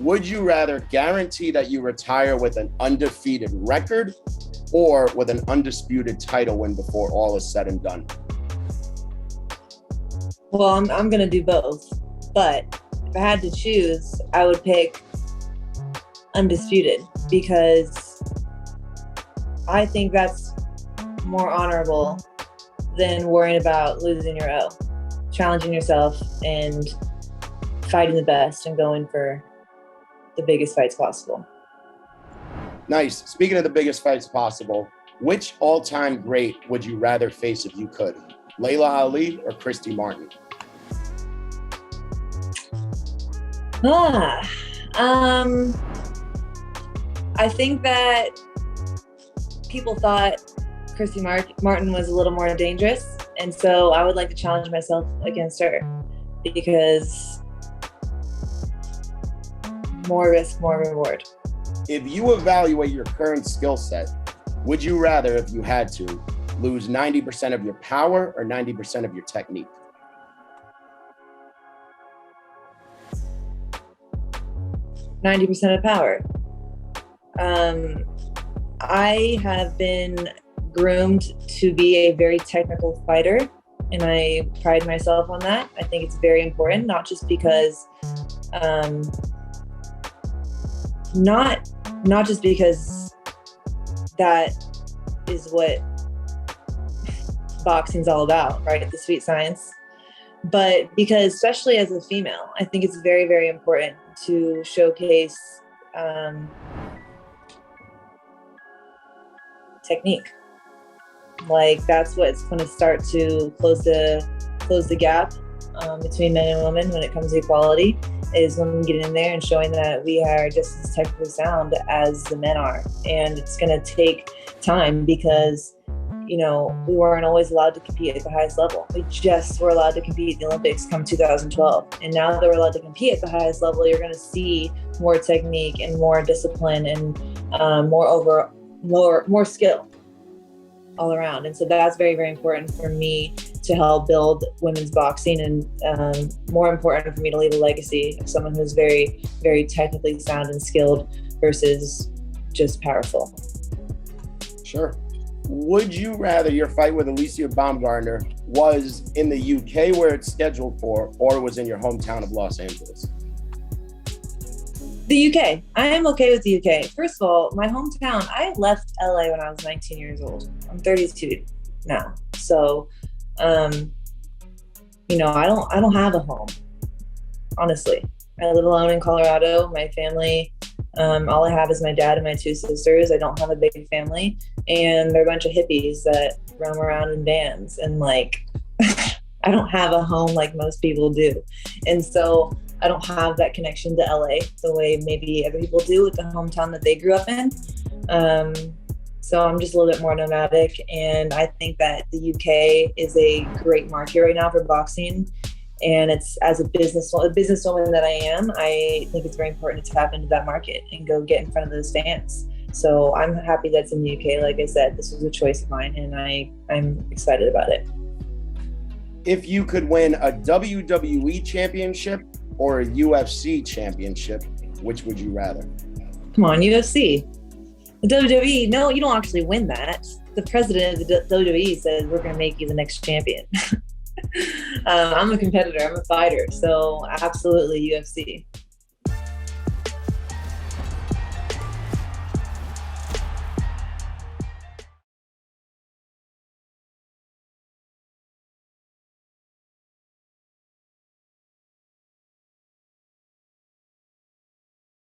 Would you rather guarantee that you retire with an undefeated record or with an undisputed title win before all is said and done? Well, I'm going to do both. But if I had to choose, I would pick undisputed because I think that's more honorable than worrying about losing your O. Challenging yourself and fighting the best and going for the biggest fights possible. Nice. Speaking of the biggest fights possible, which all-time great would you rather face if you could? Layla Ali or Christy Martin? I think that people thought Christy Martin was a little more dangerous, and so I would like to challenge myself against her because more risk, more reward. If you evaluate your current skill set, would you rather, if you had to, lose 90% of your power or 90% of your technique? %90 of power. I have been groomed to be a very technical fighter, and I pride myself on that. I think it's very important, not just because, not just because that is what boxing's all about, right? The sweet science, but because especially as a female, I think it's very, very important to showcase technique. Like that's what's going to start to close the gap between men and women when it comes to equality, is women getting in there and showing that we are just as technically sound as the men are. And it's going to take time because, you know, we weren't always allowed to compete at the highest level. We just were allowed to compete at the Olympics come 2012. And now that we're allowed to compete at the highest level, you're going to see more technique and more discipline and more skill all around. And so that's very, very important for me to help build women's boxing, and more important for me to leave a legacy of someone who's very, very technically sound and skilled versus just powerful. Sure. Would you rather your fight with Alicia Baumgartner was in the UK where it's scheduled for, or was in your hometown of Los Angeles? The UK. I am okay with the UK. First of all, my hometown, I left LA when I was 19 years old. I'm 32 now. So, you know, I don't have a home, honestly. I live alone in Colorado. My family, all I have is my dad and my two sisters. I don't have a big family, and they're a bunch of hippies that roam around in vans, and like, I don't have a home like most people do. And so I don't have that connection to LA the way maybe other people do with the hometown that they grew up in. So I'm just a little bit more nomadic, and I think that the UK is a great market right now for boxing. And it's, as a businesswoman that I am, I think it's very important to tap into that market and go get in front of those fans. So I'm happy that's in the UK. Like I said, this was a choice of mine, and I'm excited about it. If you could win a WWE championship or a UFC championship, which would you rather? Come on, UFC. The WWE, no, you don't actually win that. The president of the WWE says, we're going to make you the next champion. I'm a competitor, I'm a fighter, so absolutely UFC.